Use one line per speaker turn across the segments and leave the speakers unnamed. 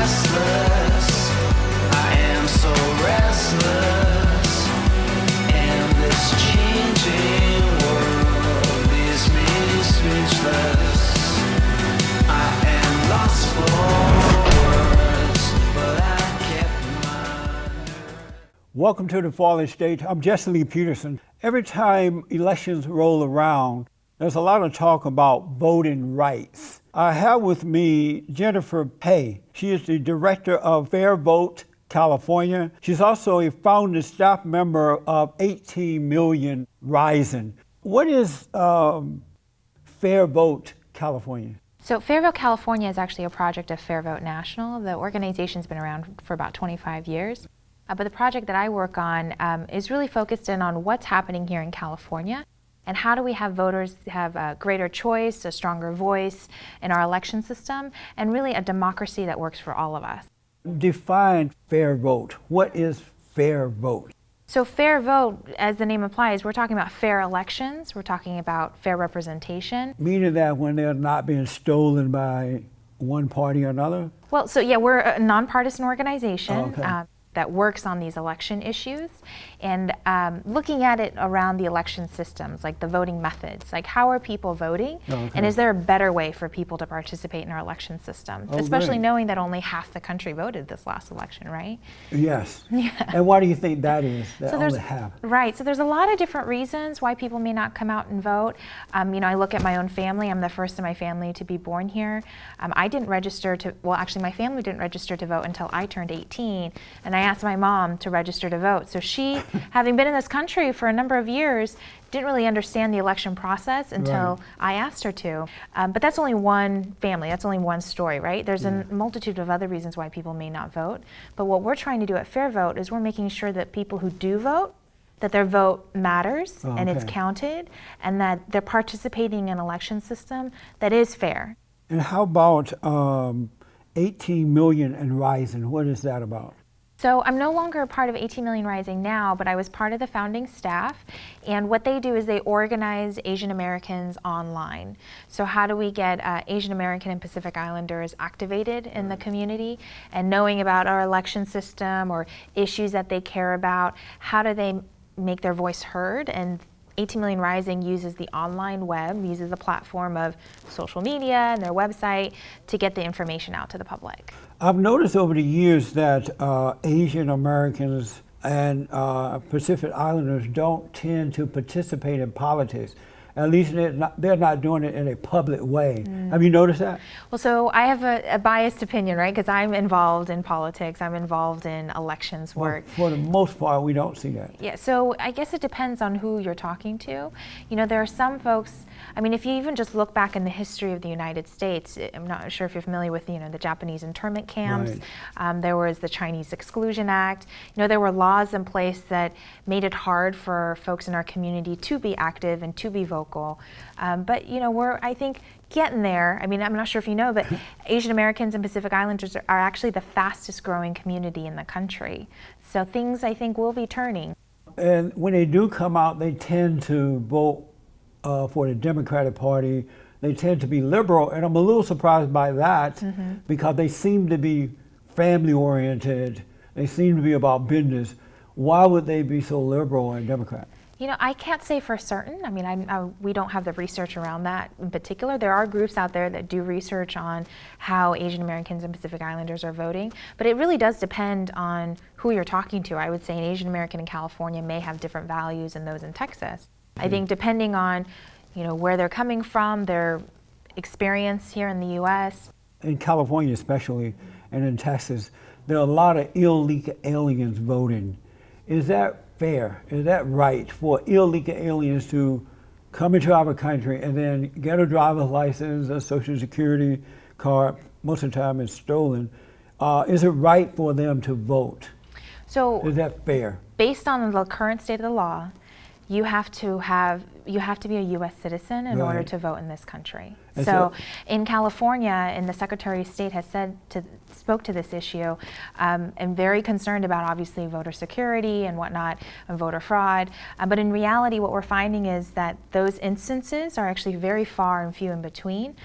restless. I am so restless. And this changing world leaves me speechless. I am lost for words, but I kept my nerve.
Welcome to The Fallen State. I'm Jesse Lee Peterson. Every time elections roll around, there's a lot of talk about voting rights. I have with me Jennifer Pae. She is the director of FairVote California. She's also a founding staff member of 18 Million Rising. What is FairVote California?
So FairVote California is actually a project of FairVote National. The organization's been around for about 25 years. But the project that I work on is really focused in on what's happening here in California and how do we have voters have a greater choice, a stronger voice in our election system, and really a democracy that works for all of us.
Define fair vote. What is fair vote?
So fair vote, as the name implies, we're talking about fair elections, we're talking about fair representation.
Meaning that when they're not being stolen by one party or another?
Well, so yeah, we're a nonpartisan organization.
Oh, okay.
That works on these election issues and looking at it around the election systems, like the voting methods, like how are people voting,
Okay.
and is there a better way for people to participate in our election system,
Oh,
especially
great.
knowing that only half the country voted this last election, right?
Yes.
Yeah.
And why do you think that is, that
So
only half?
Right, so there's a lot of different reasons why people may not come out and vote. I look at my own family. I'm the first in my family to be born here. I didn't register to, well, actually my family didn't register to vote until I turned 18, and I asked my mom to register to vote. So she, having been in this country for a number of years, didn't really understand the election process until
Right.
I asked her to. But that's only one family, that's only one story, right? There's a multitude of other reasons why people may not vote. But what we're trying to do at FairVote is we're making sure that people who do vote, that their vote matters and it's
Okay.
counted, and that they're participating in an election system that is fair.
And how about 18 Million and Rising? What is that about?
So I'm no longer a part of 18 Million Rising now, but I was part of the founding staff. And what they do is they organize Asian Americans online. So how do we get Asian American and Pacific Islanders activated in the community and knowing about our election system or issues that they care about? How do they make their voice heard? And 18 Million Rising uses the online web, uses the platform of social media and their website to get the information out to the public.
I've noticed over the years that Asian Americans and Pacific Islanders don't tend to participate in politics. At least they're not doing it in a public way. Have you noticed that?
Well, so I have a biased opinion, right? Because I'm involved in politics, I'm involved in elections work.
Well, for the most part, we don't see that.
Yeah, so I guess it depends on who you're talking to. There are some folks, if you even just look back in the history of the United States, I'm not sure if you're familiar with, the Japanese internment camps.
Right.
There was the Chinese Exclusion Act. There were laws in place that made it hard for folks in our community to be active and to be vocal. But we're, I think, getting there. I'm not sure if you know, but Asian Americans and Pacific Islanders are actually the fastest growing community in the country. So things, I think, will be turning.
And when they do come out, they tend to vote for the Democratic Party. They tend to be liberal, and I'm a little surprised by that because they seem to be family oriented. They seem to be about business. Why would they be so liberal and Democrat?
I can't say for certain. We don't have the research around that in particular. There are groups out there that do research on how Asian Americans and Pacific Islanders are voting, but it really does depend on who you're talking to. I would say an Asian American in California may have different values than those in Texas. I think depending on, where they're coming from, their experience here in the U.S.
In California especially, and in Texas, there are a lot of illegal aliens voting. Is that fair? Is that right for illegal aliens to come into our country and then get a driver's license, a social security card? Most of the time it's stolen. Is it right for them to vote?
So
is that fair?
Based on the current state of the law, you have to be a U.S. citizen in order to vote in this country.
And
so in California, and the Secretary of State has said spoke to this issue, and very concerned about obviously voter security and whatnot, and voter fraud. But in reality, what we're finding is that those instances are actually very far and few in between,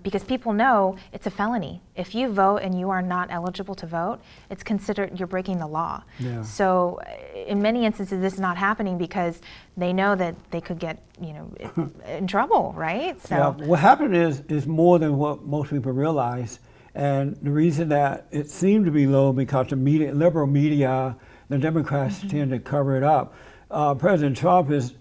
because people know it's a felony. If you vote and you are not eligible to vote, it's considered you're breaking the law.
Yeah.
So in many instances, this is not happening because they know that they could get, in trouble, right? So
yeah, what happened is more than what most people realize, and the reason that it seemed to be low because the media, liberal media, the Democrats tend to cover it up. President Trump is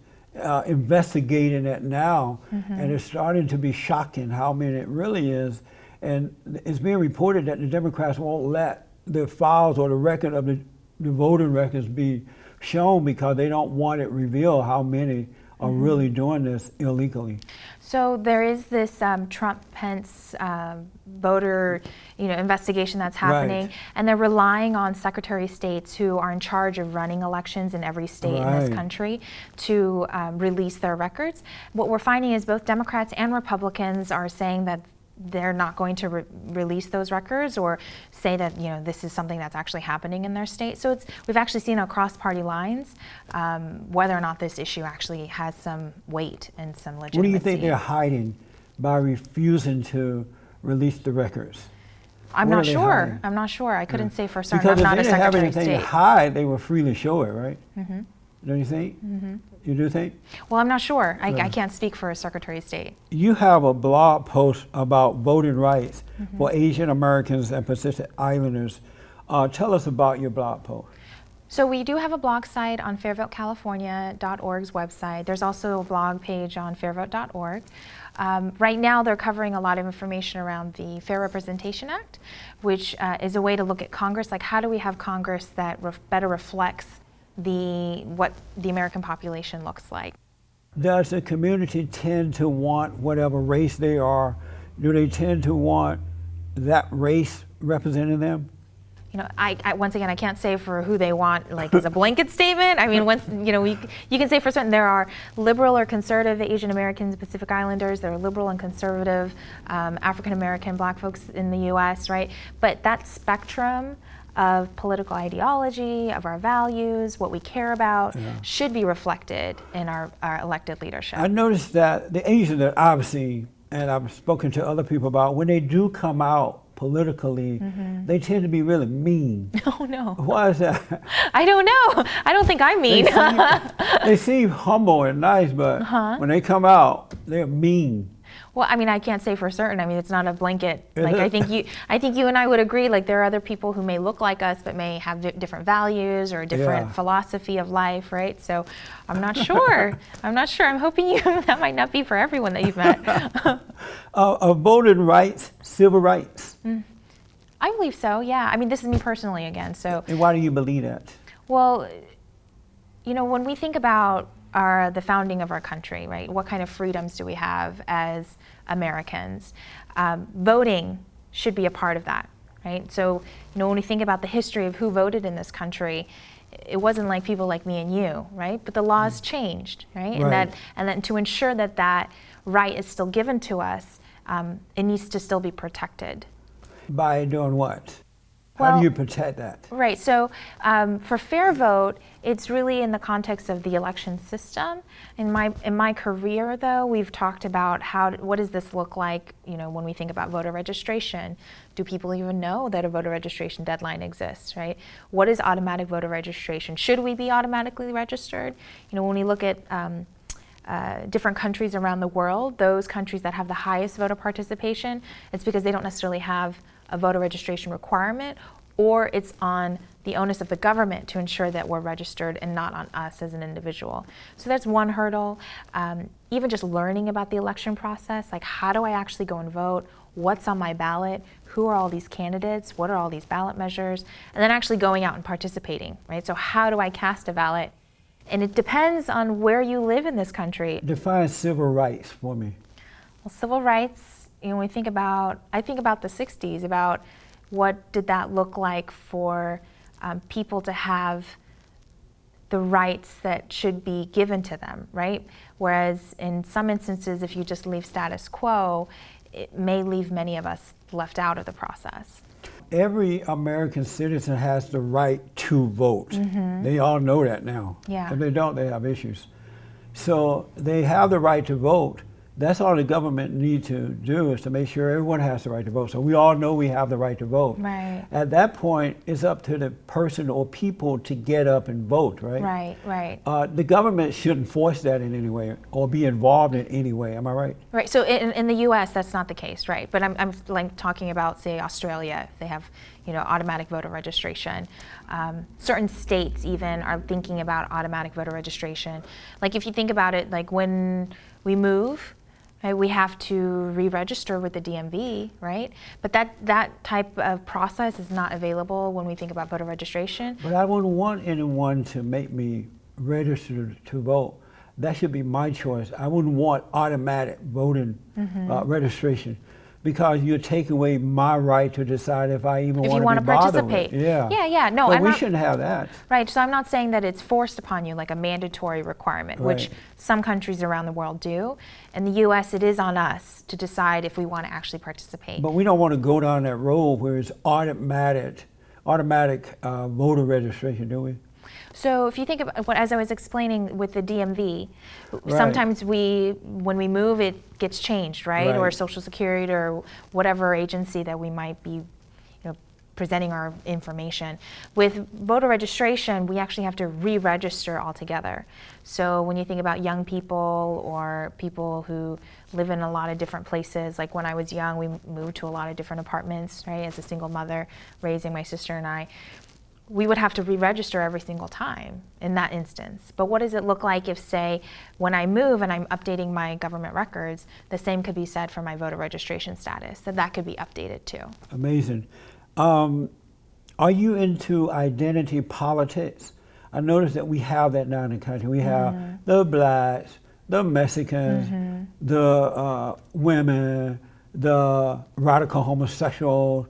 investigating it now, and it's starting to be shocking how many it really is. And it's being reported that the Democrats won't let the files or the record of the voting records be shown because they don't want it revealed how many are really doing this illegally.
So there is this Trump-Pence voter, investigation that's happening,
Right.
and they're relying on Secretary of States who are in charge of running elections in every state in this
Right.
country to release their records. What we're finding is both Democrats and Republicans are saying that they're not going to release those records or say that this is something that's actually happening in their state. So we've actually seen across party lines whether or not this issue actually has some weight and some legitimacy.
What do you think they're hiding by refusing to release the records?
I'm
What
not
are they
sure.
hiding?
I'm not sure. I couldn't say for certain.
Because
I'm not a
if they didn't have
Secretary of
anything to
State.
hide, they would freely show it, right? Don't you think? You do think?
Well, I'm not sure. I can't speak for a Secretary of State.
You have a blog post about voting rights for Asian Americans and Pacific Islanders. Tell us about your blog post.
So we do have a blog site on FairVoteCalifornia.org's website. There's also a blog page on fairvote.org. Right now they're covering a lot of information around the Fair Representation Act, which is a way to look at Congress, like how do we have Congress that better reflects what the American population looks like.
Does the community tend to want whatever race they are? Do they tend to want that race representing them?
I once again, I can't say for who they want, like as a blanket statement. I mean, you can say for certain there are liberal or conservative Asian Americans, Pacific Islanders. There are liberal and conservative African American, Black folks in the U.S., right? But that spectrum of political ideology, of our values, what we care about, should be reflected in our elected leadership.
I noticed that the Asians that I've seen, and I've spoken to other people about, when they do come out politically, they tend to be really mean.
Oh no.
Why is that?
I don't know. I don't think I'm mean.
They seem humble and nice, but when they come out, they're mean.
Well, I mean, I can't say for certain. I mean, it's not a blanket. Like, I think you and I would agree. Like, there are other people who may look like us, but may have different values or a different philosophy of life, right? So, I'm not sure. I'm not sure. I'm hoping that might not be for everyone that you've met.
Voting rights, civil rights.
I believe so. Yeah. I mean, this is me personally again. So.
And why do you believe that?
Well, when we think about the founding of our country, right? What kind of freedoms do we have as Americans? Voting should be a part of that, right? So, when we think about the history of who voted in this country, it wasn't like people like me and you, right? But the laws changed, right? And then to ensure that right is still given to us, it needs to still be protected.
By doing what? How do you protect that?
Right, so for Fair Vote, it's really in the context of the election system. In my career, though, we've talked about what does this look like, when we think about voter registration. Do people even know that a voter registration deadline exists, right? What is automatic voter registration? Should we be automatically registered? When we look at different countries around the world, those countries that have the highest voter participation, it's because they don't necessarily have a voter registration requirement, or it's on the onus of the government to ensure that we're registered and not on us as an individual. So that's one hurdle. Even just learning about the election process, like how do I actually go and vote? What's on my ballot? Who are all these candidates? What are all these ballot measures? And then actually going out and participating, right? So how do I cast a ballot? And it depends on where you live in this country.
Define civil rights for me.
Well, civil rights, I think about the 60s, about what did that look like for people to have the rights that should be given to them, right? Whereas in some instances, if you just leave status quo, it may leave many of us left out of the process.
every American citizen has the right to vote. They all know that now.
Yeah.
If they don't, they have issues. So they have the right to vote. That's all the government needs to do, is to make sure everyone has the right to vote. So we all know we have the right to vote.
Right.
At that point, it's up to the person or people to get up and vote, right?
Right, right.
The government shouldn't force that in any way or be involved in any way. Am I right?
Right. So in the U.S., that's not the case, right? But I'm like talking about, say, Australia. They have, automatic voter registration. Certain states even are thinking about automatic voter registration. Like if you think about it, like when we move, right, we have to re-register with the DMV, right? But that type of process is not available when we think about voter registration.
But I wouldn't want anyone to make me register to vote. That should be my choice. I wouldn't want automatic voting registration, because you're taking away my right to decide if I even want to be bothered with.
Participate.
Yeah.
Yeah. No,
but we shouldn't have that.
Right. So I'm not saying that it's forced upon you, like a mandatory requirement, which some countries around the world do. In the U.S., it is on us to decide if we want to actually participate.
But we don't want to go down that road where it's automatic voter registration, do we?
So if you think about what, as I was explaining with the DMV, sometimes when we move, it gets changed, right? Or Social Security or whatever agency that we might be presenting our information. With voter registration, we actually have to re-register altogether. So when you think about young people or people who live in a lot of different places, like when I was young, we moved to a lot of different apartments, right? As a single mother raising my sister and I, we would have to re-register every single time in that instance. But what does it look like if, say, when I move and I'm updating my government records, the same could be said for my voter registration status, that could be updated too.
Amazing. Are you into identity politics? I noticed that we have that now in the country. We have the blacks, the Mexicans, the women, the radical homosexual,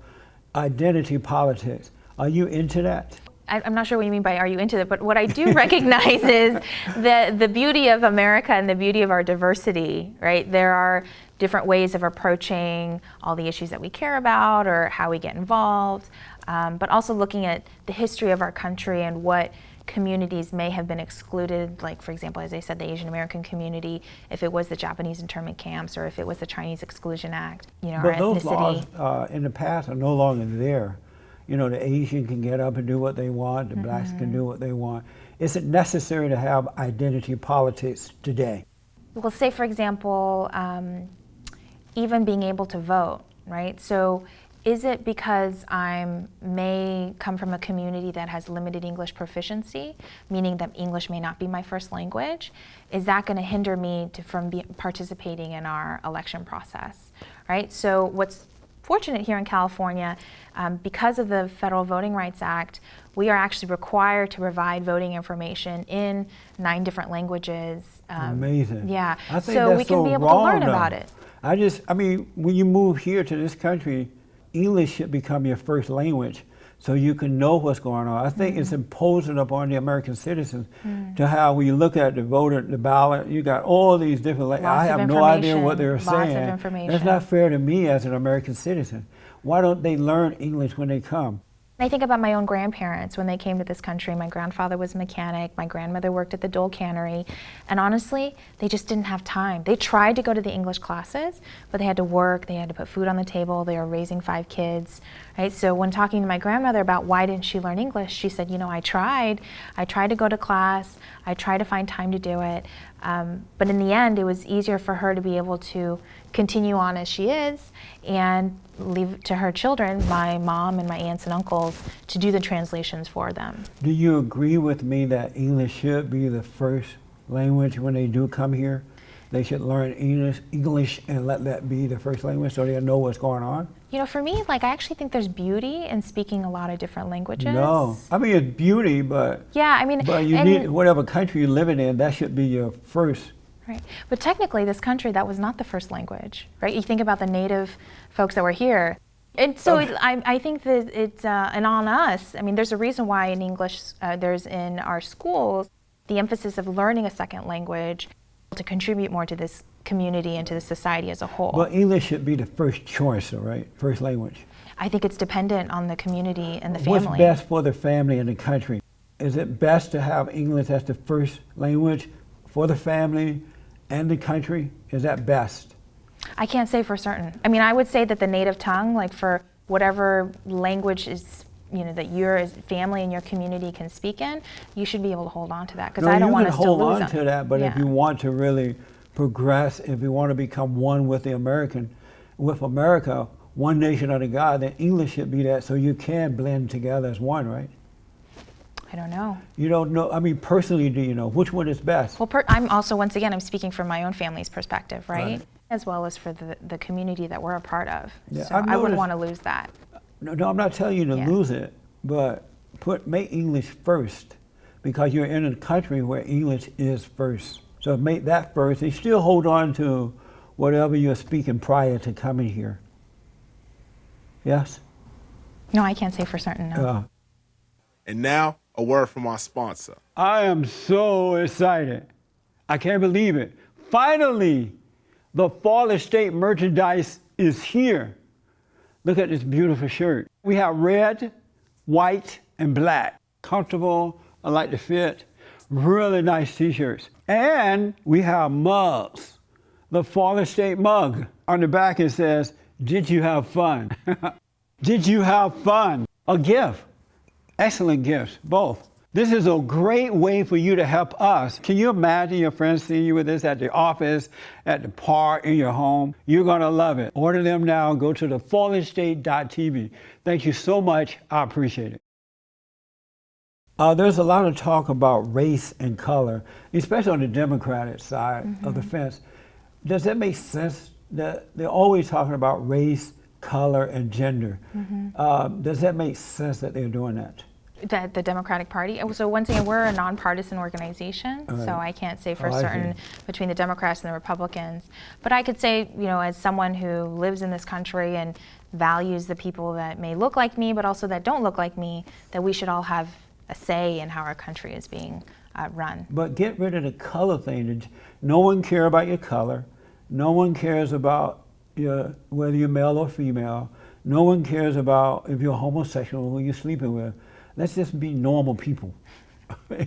identity politics. Are you into that?
I'm not sure what you mean by are you into it, but what I do recognize is the beauty of America and the beauty of our diversity, right? There are different ways of approaching all the issues that we care about or how we get involved, but also looking at the history of our country and what communities may have been excluded, like for example, as I said, the Asian American community, if it was the Japanese internment camps or if it was the Chinese Exclusion Act, our
those
ethnicity.
laws in the past are no longer there. The Asian can get up and do what they want, the blacks can do what they want. Is it necessary to have identity politics today?
Well, say for example, even being able to vote, right? So is it because I may come from a community that has limited English proficiency, meaning that English may not be my first language? Is that going to hinder me from participating in our election process, right? So what's fortunate here in California, because of the Federal Voting Rights Act, we are actually required to provide voting information in 9 different languages.
Amazing.
Yeah,
I think
so
that's
we can be able
wrong,
to learn
though.
about it.
When you move here to this country, English should become your first language so you can know what's going on. I think it's imposing upon the American citizens to how, when you look at the ballot, you got all these different languages. I have no idea what they're saying.
Lots of information.
That's not fair to me as an American citizen. Why don't they learn English when they come?
I think about my own grandparents when they came to this country. My grandfather was a mechanic, my grandmother worked at the Dole Cannery, and honestly, they just didn't have time. They tried to go to the English classes, but they had to work, they had to put food on the table, they were raising 5 kids, right? So when talking to my grandmother about why didn't she learn English, she said, I tried to go to class, I tried to find time to do it, but in the end, it was easier for her to be able to continue on as she is and leave to her children, my mom and my aunts and uncles, to do the translations for them.
Do you agree with me that English should be the first language when they do come here? They should learn English and let that be the first language so they know what's going on?
For me, I actually think there's beauty in speaking a lot of different languages.
No, it's beauty, but
yeah,
but you need, whatever country you're living in, that should be your first.
Right, but technically, this country, that was not the first language, right? You think about the native folks that were here, and so I think that it's and on us. There's a reason why in English, there's in our schools the emphasis of learning a second language to contribute more to this community and to the society as a whole.
But English should be the first choice, though, right? First language.
I think it's dependent on the community and the family.
What's best for the family and the country? Is it best to have English as the first language for the family and the country? Is that best?
I can't say for certain. I mean, I would say that the native tongue, like for whatever language is, you know, that your family and your community can speak in, you should be able to hold on to that, because I don't want us to lose them.
You can hold on to that, but if you want to really progress, if you want to become one with with America, one nation under God, then English should be that, so you can blend together as one, right?
I don't know.
You don't know? I mean, personally, do you know which one is best?
Well, I'm also, once again, I'm speaking from my own family's perspective, right? As well as for the community that we're a part of.
Yeah,
so I wouldn't want to lose that.
No, I'm not telling you to lose it, but make English first, because you're in a country where English is first. So make that first, and still hold on to whatever you're speaking prior to coming here. Yes?
No, I can't say for certain, no.
And now, a word from our sponsor.
I am so excited. I can't believe it. Finally, the FairVote merchandise is here. Look at this beautiful shirt. We have red, white, and black. Comfortable, I like the fit. Really nice t-shirts. And we have mugs. The FairVote mug. On the back it says, "Did you have fun?" Did you have fun? A gift. Excellent gifts, both. This is a great way for you to help us. Can you imagine your friends seeing you with this at the office, at the park, in your home? You're gonna love it. Order them now. Go to TheFallenState.tv. Thank you so much. I appreciate it. There's a lot of talk about race and color, especially on the Democratic side of the fence. Does that make sense? That they're always talking about race, color, and gender. Does that make sense that they're doing that?
The Democratic Party. So once again, we're a nonpartisan organization, so I can't say for certain between the Democrats and the Republicans. But I could say, you know, as someone who lives in this country and values the people that may look like me, but also that don't look like me, that we should all have a say in how our country is being run.
But get rid of the color thing. No one cares about your color. No one cares about whether you're male or female. No one cares about if you're homosexual or who you're sleeping with. Let's just be normal people.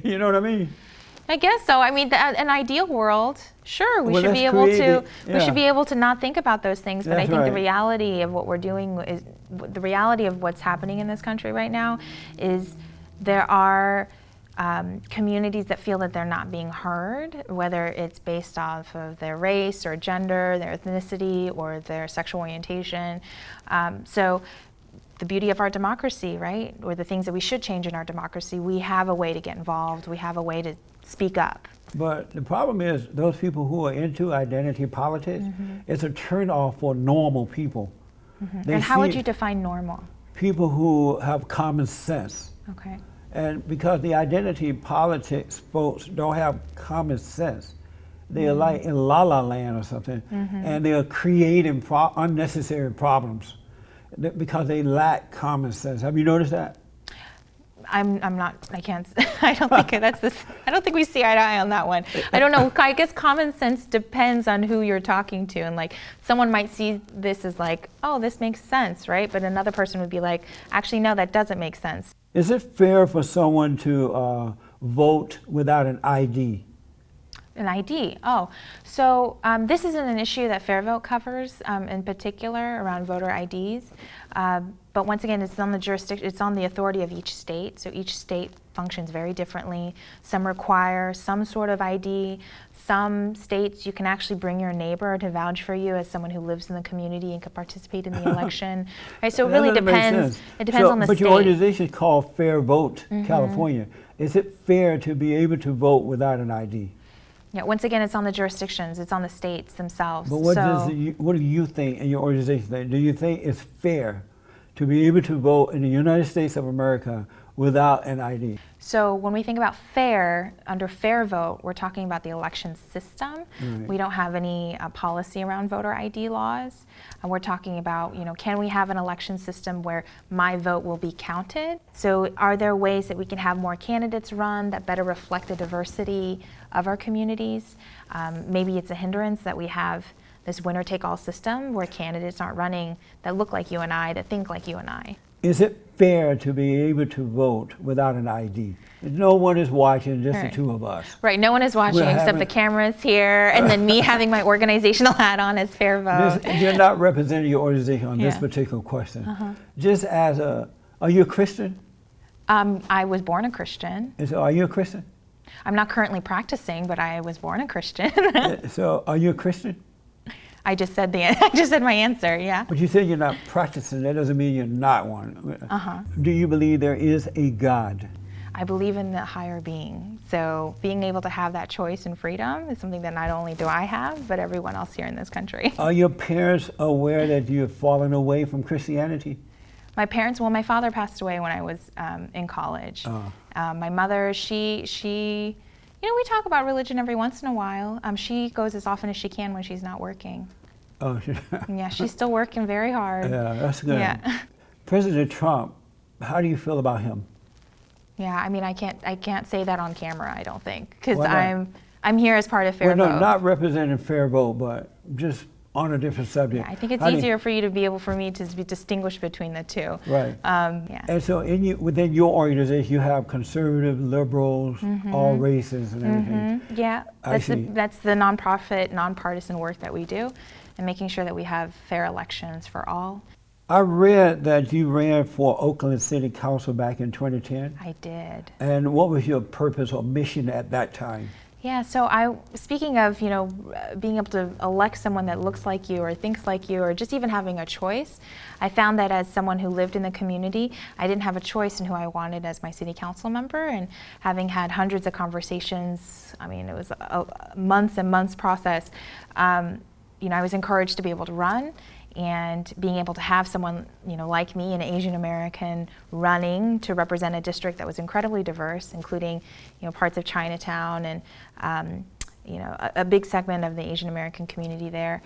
You know what I mean?
I guess so. I mean, an ideal world, sure, we should be able to. We should be able to not think about those things. But I think the reality of what we're doing is the reality of what's happening in this country right now is there are communities that feel that they're not being heard, whether it's based off of their race or gender, their ethnicity, or their sexual orientation. So the beauty of our democracy, right, or the things that we should change in our democracy, we have a way to get involved. We have a way to speak up.
But the problem is those people who are into identity politics, it's a turnoff for normal people.
And how would you define normal?
People who have common sense.
Okay.
And because the identity politics folks don't have common sense, they're like in La La Land or something, and they're creating unnecessary problems because they lack common sense. Have you noticed that?
I'm not. I can't. I don't think that's this. I don't think we see eye to eye on that one. I don't know. I guess common sense depends on who you're talking to, and like someone might see this as like, oh, this makes sense, right? But another person would be like, actually, no, that doesn't make sense.
Is it fair for someone to vote without an ID?
An ID. Oh, so this isn't an issue that FairVote covers in particular around voter IDs. But once again, it's on the jurisdiction. It's on the authority of each state. So each state functions very differently. Some require some sort of ID. Some states you can actually bring your neighbor to vouch for you as someone who lives in the community and could participate in the election. Right. So it really depends. It depends on the state.
But your organization is called FairVote California. Is it fair to be able to vote without an ID?
Yeah, once again, it's on the jurisdictions, it's on the states themselves.
But what do you think in your organization think? Do you think it's fair to be able to vote in the United States of America without an ID?
So when we think about fair, under FairVote, we're talking about the election system.
Right.
We don't have any policy around voter ID laws. And we're talking about, can we have an election system where my vote will be counted? So are there ways that we can have more candidates run that better reflect the diversity of our communities? Maybe it's a hindrance that we have this winner-take-all system where candidates aren't running that look like you and I, that think like you and I.
Is it fair to be able to vote without an ID? No one is watching, just
Right.
the two of us.
Right, no one is watching
We're
except
having-
the cameras here, and then me having my organizational hat on as FairVote.
You're not representing your organization on this
Yeah.
particular question. Just as are you a Christian?
I was born a Christian.
So are you a Christian?
I'm not currently practicing, but I was born a Christian.
So are you a Christian?
I just said I just said my answer. Yeah.
But you said you're not practicing. That doesn't mean you're not one. Do you believe there is a God?
I believe in the higher being. So being able to have that choice and freedom is something that not only do I have, but everyone else here in this country.
Are your parents aware that you've fallen away from Christianity?
My parents, well, my father passed away when I was in college. My mother, she, we talk about religion every once in a while. She goes as often as she can when she's not working.
Oh,
Yeah, she's still working very hard.
yeah, that's good.
Yeah.
President Trump, how do you feel about him?
Yeah, I mean, I can't say that on camera, I don't think, because
Why not?
I'm here as part of
Well,
FairVote.
no, not representing FairVote, but just on a different subject.
Yeah, I think it's
How do you-
easier for you to be able for me to be distinguished between the two.
Right.
Yeah.
And so within your organization, you have conservative, liberals, all races and everything.
Yeah,
I see.
that's the nonprofit, nonpartisan work that we do, and making sure that we have fair elections for all.
I read that you ran for Oakland City Council back in 2010.
I did.
And what was your purpose or mission at that time?
Yeah, so speaking of, being able to elect someone that looks like you or thinks like you or just even having a choice, I found that as someone who lived in the community, I didn't have a choice in who I wanted as my city council member, and having had hundreds of conversations, I mean, it was a months and months process, I was encouraged to be able to run. And being able to have someone, like me, an Asian American, running to represent a district that was incredibly diverse, including, parts of Chinatown and, a big segment of the Asian American community there.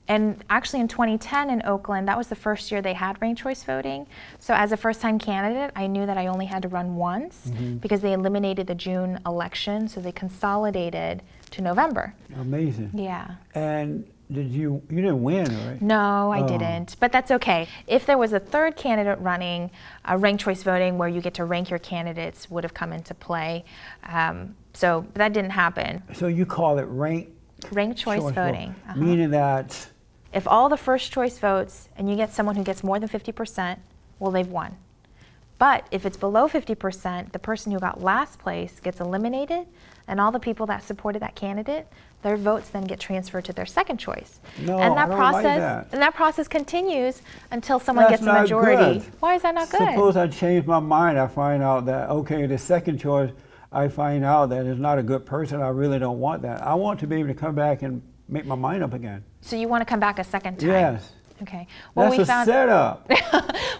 And actually in 2010 in Oakland, that was the first year they had ranked choice voting. So as a first-time candidate, I knew that I only had to run once because they eliminated the June election, so they consolidated to November.
Amazing.
Yeah.
And you didn't win, right?
No, I
Oh.
didn't, but that's okay. If there was a third candidate running, ranked choice voting where you get to rank your candidates would have come into play. So that didn't happen.
So you call it
Ranked choice voting.
vote, meaning that
If all the first choice votes and you get someone who gets more than 50%, well, they've won. But if it's below 50%, the person who got last place gets eliminated, and all the people that supported that candidate, their votes then get transferred to their second choice.
No,
and
I don't like that.
And that process continues until someone
That's
gets a
not
majority.
good.
Why is that not good?
Suppose I change my mind, I find out that, okay, the second choice, I find out that it's not a good person, I really don't want that. I want to be able to come back and make my mind up again.
So you want to come back a second time?
Yes.
Okay.
That's a setup.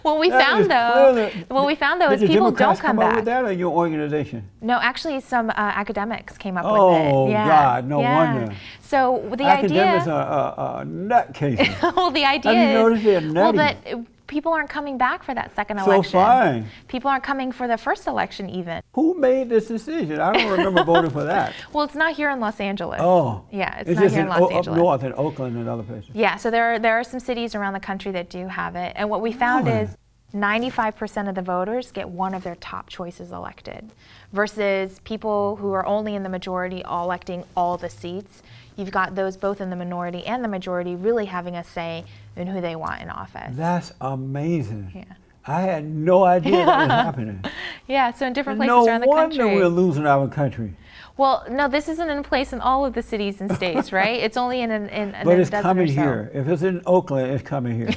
What we
That
found
is
though,
clearly-
what we found though
Did
is
the
people
Democrats
don't come
up
back.
with that or your organization?
No, actually, some academics came up with
Oh,
it. Yeah.
God, no
yeah.
wonder.
So the
Academics
idea,
are nutcases.
well, the idea
Have you
is,
noticed they're
well,
nutty?
that people aren't coming back for that second
So
election.
fine.
People aren't coming for the first election even.
Who made this decision? I don't remember voting for that.
Well, it's not here in Los Angeles.
Oh.
Yeah, it's not
just
here in Los
up
Angeles.
north in Oakland and other places.
Yeah, so there are some cities around the country that do have it. And what we found
Really?
is 95% of the voters get one of their top choices elected versus people who are only in the majority all electing all the seats. You've got those both in the minority and the majority really having a say in who they want in office.
That's amazing.
Yeah.
I had no idea that was happening.
Yeah, so in different places
No
around the
wonder
country.
we're losing our country.
Well, no, this isn't in place in all of the cities and states, right? It's only in
But
a
it's
dozen
coming
or so.
here. If it's in Oakland, it's coming here.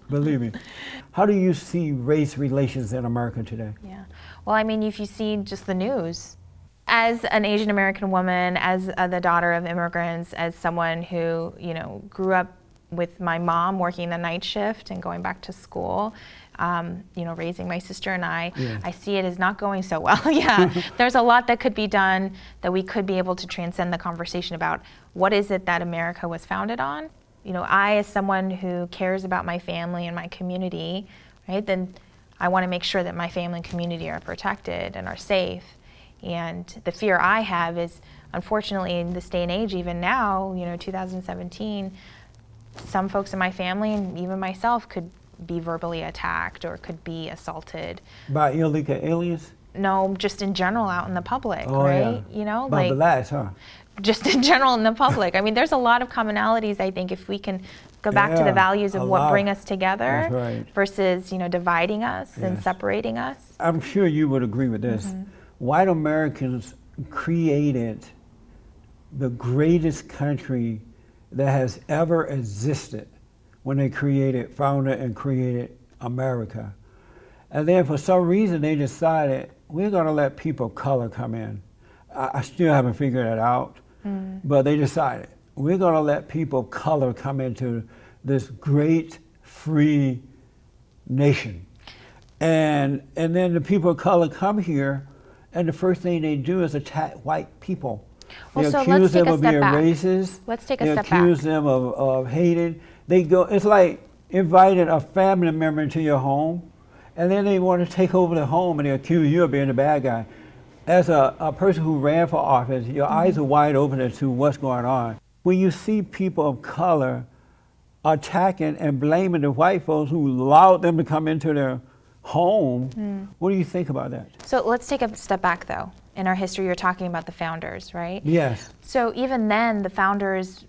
Believe me. How do you see race relations in America today?
Yeah. Well, I mean, if you see just the news, as an Asian American woman, as the daughter of immigrants, as someone who, grew up, With my mom working the night shift and going back to school, raising my sister and I see it as not going so well. Yeah, there's a lot that could be done, that we could be able to transcend the conversation about what is it that America was founded on. I, as someone who cares about my family and my community, right, then I want to make sure that my family and community are protected and are safe. And the fear I have is, unfortunately, in this day and age, even now, 2017, some folks in my family and even myself could be verbally attacked or could be assaulted.
By illegal aliens?
No, just in general out in the public,
oh,
right?
Yeah. By the last, huh?
Just in general in the public. I mean, there's a lot of commonalities, I think, if we can go back to the values of what bring us together versus, dividing us and separating us.
I'm sure you would agree with this. White Americans created the greatest country that has ever existed when they founded and created America. And then for some reason they decided, we're gonna let people of color come in. I still haven't figured that out, but they decided, we're gonna let people of color come into this great free nation. And then the people of color come here, and the first thing they do is attack white people. They accuse them of being racist.
Let's take a step back.
They accuse them of hating. It's like inviting a family member into your home, and then they want to take over the home and they accuse you of being the bad guy. As a person who ran for office, your eyes are wide open as to what's going on. When you see people of color attacking and blaming the white folks who allowed them to come into their home, what do you think about that?
So let's take a step back, though. In our history, you're talking about the founders, right?
Yes.
So even then, the founders,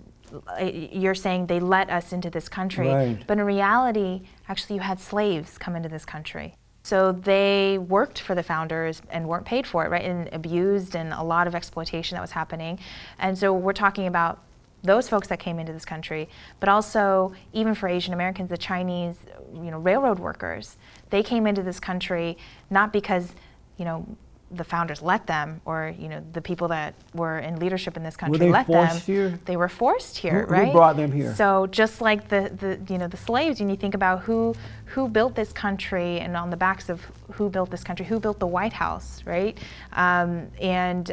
you're saying they let us into this country.
Right.
But in reality, actually, you had slaves come into this country. So they worked for the founders and weren't paid for it, right? And abused, and a lot of exploitation that was happening. And so we're talking about those folks that came into this country, but also even for Asian Americans, the Chinese, railroad workers, they came into this country not because, the founders let them, or the people that were in leadership in this country let them. Were they forced here? They were forced here, right?
Who brought them here?
So just like the slaves, when you think about who built this country, and on the backs of who built this country, who built the White House, right? And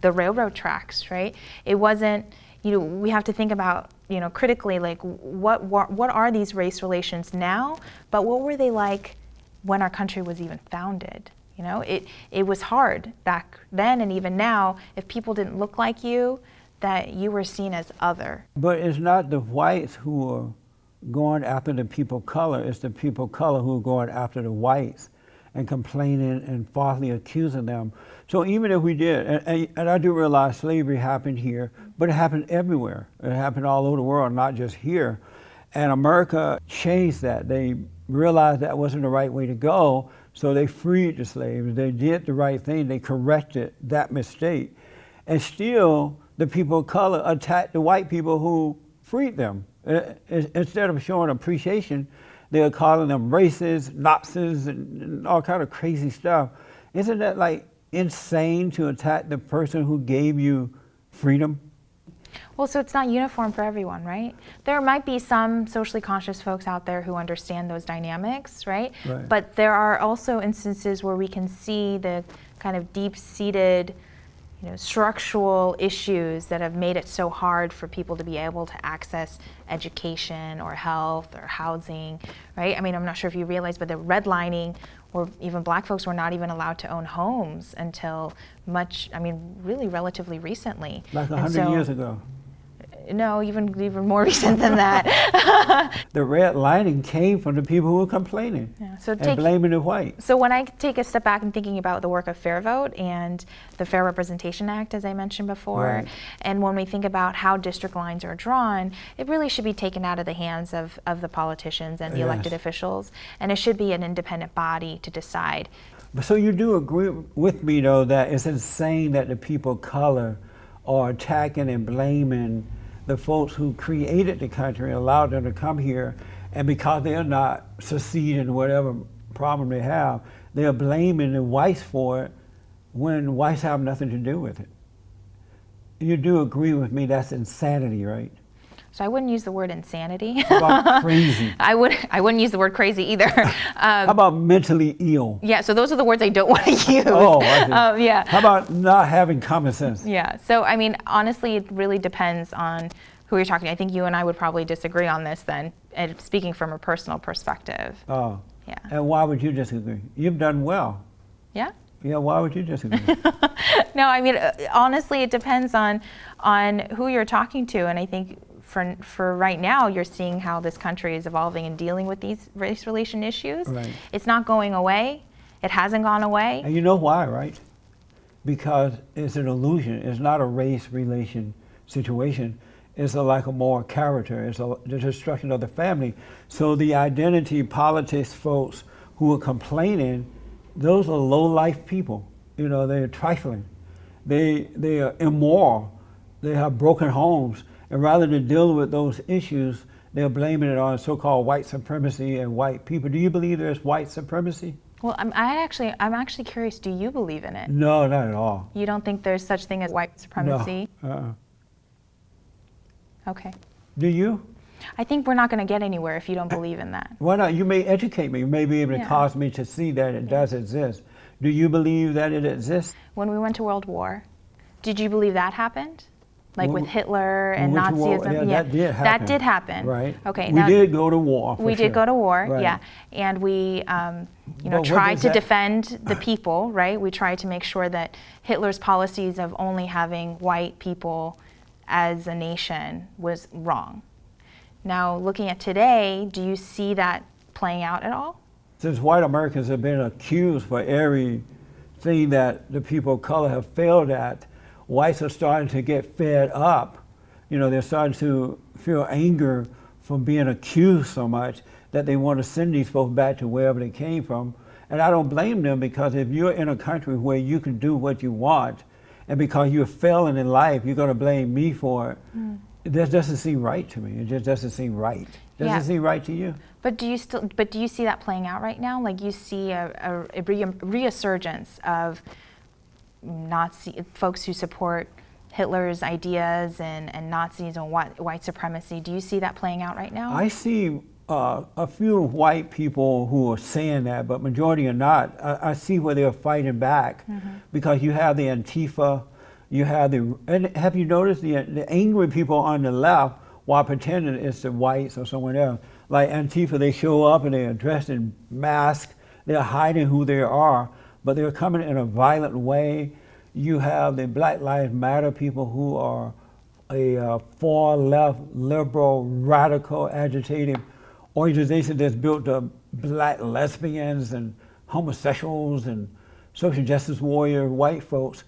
the railroad tracks, right? It wasn't. We have to think about critically, like what are these race relations now? But what were they like when our country was even founded? It was hard back then, and even now, if people didn't look like you, that you were seen as other.
But it's not the whites who are going after the people of color, it's the people of color who are going after the whites and complaining and falsely accusing them. So even if we did, and I do realize slavery happened here, but it happened everywhere. It happened all over the world, not just here. And America changed that. They realized that wasn't the right way to go, so they freed the slaves. They did the right thing. They corrected that mistake. And still, the people of color attacked the white people who freed them. Instead of showing appreciation, they are calling them racist, Nazis, and all kind of crazy stuff. Isn't that like insane to attack the person who gave you freedom?
Well, so it's not uniform for everyone, right? There might be some socially conscious folks out there who understand those dynamics, right? But there are also instances where we can see the kind of deep-seated, structural issues that have made it so hard for people to be able to access education or health or housing, right? I mean, I'm not sure if you realize, but the redlining, or even black folks were not even allowed to own homes until really relatively recently.
Like 100 years ago.
No, even more recent than that.
The redlining came from the people who were complaining and blaming the whites.
So when I take a step back and thinking about the work of FairVote and the Fair Representation Act, as I mentioned before, and when we think about how district lines are drawn, it really should be taken out of the hands of the politicians and the elected officials, and it should be an independent body to decide.
So you do agree with me, though, that it's insane that the people of color are attacking and blaming the folks who created the country and allowed them to come here, and because they are not succeeding in whatever problem they have, they are blaming the whites for it when whites have nothing to do with it. You do agree with me that's insanity, right?
So I wouldn't use the word insanity.
How about crazy?
I wouldn't use the word crazy either.
How about mentally ill?
Yeah, so those are the words I don't want to use.
Oh, I see.
Yeah.
How about not having common sense?
Yeah, so I mean, honestly, it really depends on who you're talking to. I think you and I would probably disagree on this then, and speaking from a personal perspective.
Oh.
Yeah.
And why would you disagree? You've done well.
Yeah?
Yeah, why would you disagree?
No, I mean, honestly, it depends on who you're talking to, and I think for right now, you're seeing how this country is evolving and dealing with these race relation issues.
Right.
It's not going away. It hasn't gone away.
And you know why, right? Because it's an illusion. It's not a race relation situation. It's a lack of moral character. It's the destruction of the family. So the identity politics folks who are complaining, those are low-life people. You know, they're trifling. They are immoral. They have broken homes. And rather than deal with those issues, they're blaming it on so-called white supremacy and white people. Do you believe there's white supremacy?
Well, I'm actually curious. Do you believe in it?
No, not at all.
You don't think there's such thing as white supremacy?
No.
Okay.
Do you?
I think we're not going to get anywhere if you don't believe in that.
Why not? You may educate me. You may be able to
Yeah.
cause me to see that it does exist. Do you believe that it exists?
When we went to World War, did you believe that happened? Like
When-
with Hitler and
when we went to war,
Nazism?
yeah, that did happen.
That did happen.
Right.
Okay.
We
now,
did go to war. for
we did
sure.
go to war,
Right.
yeah. And we,
But what
tried
does
to
that-
defend the people, right? We tried to make sure that Hitler's policies of only having white people as a nation was wrong. Now, looking at today, do you see that playing out at all?
Since white Americans have been accused for everything that the people of color have failed at, whites are starting to get fed up. You know, they're starting to feel anger from being accused so much that they want to send these folks back to wherever they came from. And I don't blame them, because if you're in a country where you can do what you want, and because you're failing in life, you're going to blame me for it. It just doesn't seem right to me. It just doesn't seem right. Does
Yeah.
it seem right to you?
But do you see that playing out right now? Like you see a resurgence of Nazi folks who support Hitler's ideas and Nazis and white supremacy. Do you see that playing out right now?
I see a few white people who are saying that, but majority are not. I see where they're fighting back, because you have the Antifa, you have and have you noticed the angry people on the left, while pretending it's the whites or someone else, like Antifa, they show up and they're dressed in masks, they're hiding who they are, but they're coming in a violent way. You have the Black Lives Matter people who are a far left, liberal, radical, agitated organization that's built of black lesbians and homosexuals and social justice warrior white folks.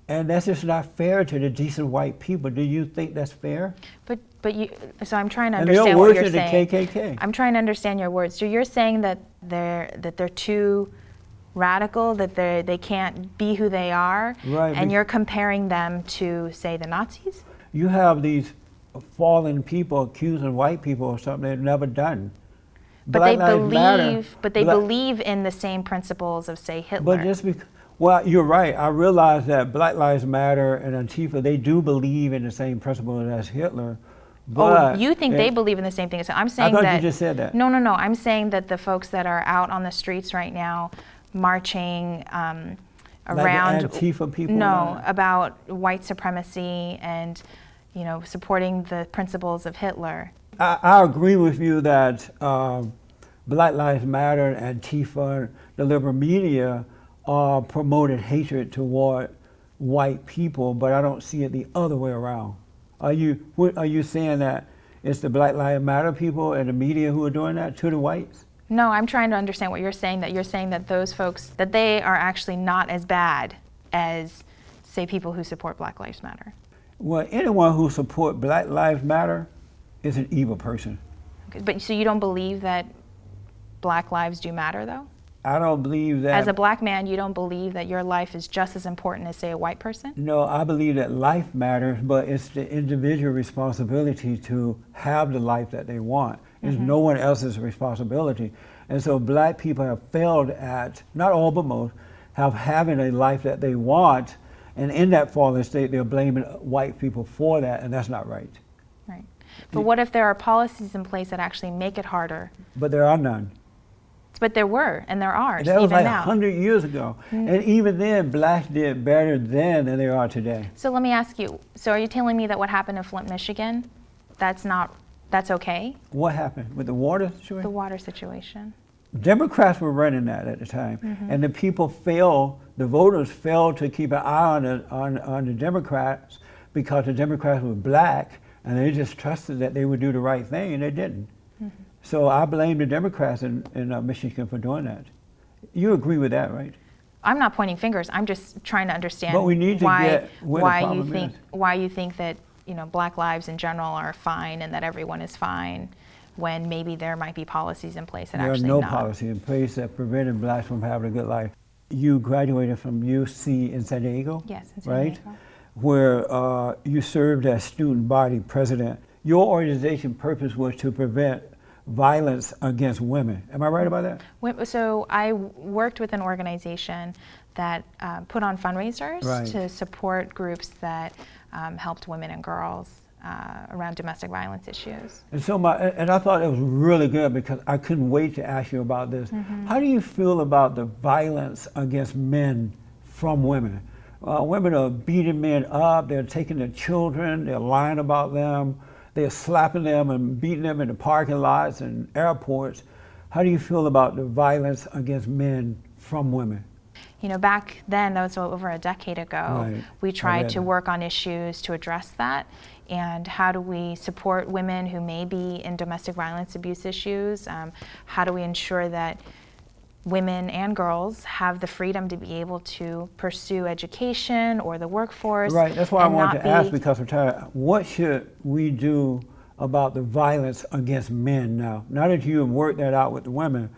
And that's just not fair to the decent white people. Do you think that's fair?
But you. So I'm trying to
And they're
understand what
worse
you're
than the
saying.
KKK.
I'm trying to understand your words. So you're saying that they're too radical, that they can't be who they are,
Right,
and you're comparing them to, say, the Nazis?
You have these fallen people accusing white people of something they've never done.
But
Black
they
Lives Matter-
believe. But they
Black-
believe in the same principles of, say, Hitler.
But just because, well, you're right. I realize that Black Lives Matter and Antifa, they do believe in the same principles as Hitler. But
you think they believe in the same thing? So I'm saying
thought
that.
you just said that.
No. I'm saying that the folks that are out on the streets right now, marching around.
the Antifa people?
No, about white supremacy and, supporting the principles of Hitler.
I agree with you that Black Lives Matter and Antifa, the liberal media, are promoting hatred toward white people, but I don't see it the other way around. Are you saying that it's the Black Lives Matter people and the media who are doing that to the whites?
No, I'm trying to understand what you're saying, that you're saying that those folks, that they are actually not as bad as, say, people who support Black Lives Matter.
Well, anyone who supports Black Lives Matter is an evil person.
Okay, but so you don't believe that Black lives do matter, though?
I don't believe that.
As a black man, you don't believe that your life is just as important as, say, a white person?
No, I believe that life matters, but it's the individual responsibility to have the life that they want. It's no one else's responsibility. And so black people have failed at, not all but most, having a life that they want, and in that fallen state, they're blaming white people for that, and that's not right.
Right. But what if there are policies in place that actually make it harder?
But there are none.
But there were, and there are,
That was
even
like
now.
100 years ago. And even then, blacks did better then than they are today.
So let me ask you, so are you telling me that what happened in Flint, Michigan, that's okay?
What happened with the water situation?
The water situation.
Democrats were running that at the time, and the people failed, the voters failed to keep an eye on the Democrats because the Democrats were black, and they just trusted that they would do the right thing, and they didn't. So I blame the Democrats in Michigan for doing that. You agree with that, right?
I'm not pointing fingers. I'm just trying to understand
But we need to get where the problem is.
Why you think that black lives in general are fine and that everyone is fine, when maybe there might be policies in place that
There are
actually
no
not.
policy in place that prevented blacks from having a good life. You graduated from UC in San Diego?
Yes, in San
right?
Diego.
Where you served as student body president. Your organization's purpose was to prevent violence against women. Am I right about that?
So I worked with an organization that put on fundraisers
Right.
to support groups that helped women and girls around domestic violence issues.
And so and I thought it was really good because I couldn't wait to ask you about this. How do you feel about the violence against men from women? Women are beating men up, they're taking their children, they're lying about them, they're slapping them and beating them in the parking lots and airports. How do you feel about the violence against men from women?
Back then, that was over a decade ago,
Right.
we tried to
that.
work on issues to address that. And how do we support women who may be in domestic violence abuse issues? How do we ensure that women and girls have the freedom to be able to pursue education or the workforce?
Right, that's why I
and
wanted
not
to ask
be-
because I'm tired. What should we do about the violence against men now? Now that you have worked that out with the women,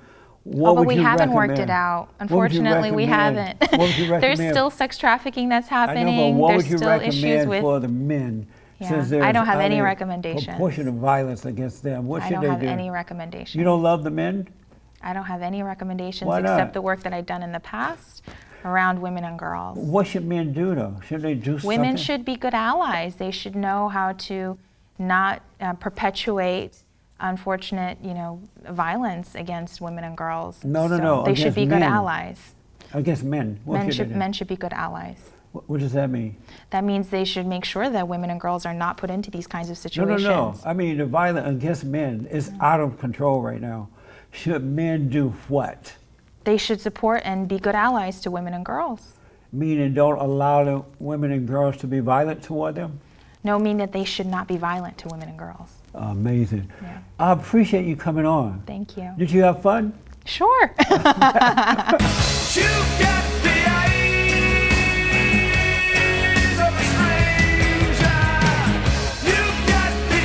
what
but
would
we
you
haven't
recommend?
worked it out.
What would you
Unfortunately, we
recommend?
haven't.
What would you
There's
recommend?
still sex trafficking that's
I
happening.
know, but what
There's
would you
still issues
recommend
with.
for the men?
Yeah,
Since
I
there's
don't have any
a
recommendations.
proportion of violence against them. What
I
should
don't
they
have
do?
any recommendations.
You don't love the men?
I don't have any recommendations
Why not?
except the work that I've done in the past around women and girls.
What should men do though? Should they do something?
Women should be good allies. They should know how to not perpetuate unfortunate, violence against women and girls.
No.
They should
against
be good
men.
allies.
Against men. What
Men
should they do?
men should be good allies.
What does that mean?
That means they should make sure that women and girls are not put into these kinds of
No.
situations.
I mean, the violence against men is out of control right now. Should men do what?
They should support and be good allies to women and girls.
Meaning don't allow the women and girls to be violent toward them?
No, mean that they should not be violent to women and girls.
Amazing.
Yeah.
I appreciate you coming on.
Thank you.
Did you have fun?
Sure.
You've got the eyes of a stranger. You've got the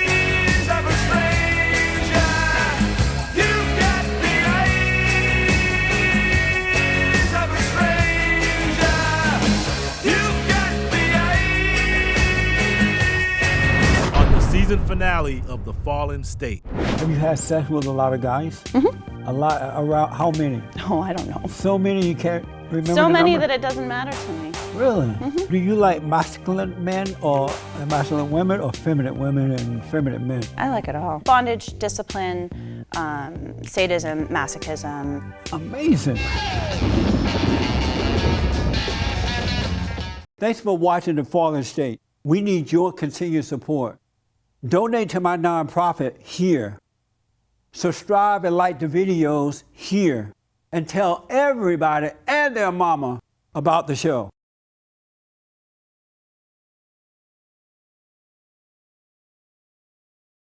eyes of a stranger. You've got the eyes of a stranger. You've got the eyes.
On the season finale of The Fallen State.
Have you had sex with a lot of guys? Mm-hmm. A lot, around, how many?
Oh, I don't know.
So many you can't remember
So
the
many
number?
that it doesn't matter to me.
Really? Do you like masculine men or masculine women or feminine women and feminine men?
I like it all. Bondage, discipline, sadism, masochism.
Amazing. Thanks for watching The Fallen State. We need your continued support. Donate to my nonprofit here. Subscribe and like the videos here. And tell everybody and their mama about the show.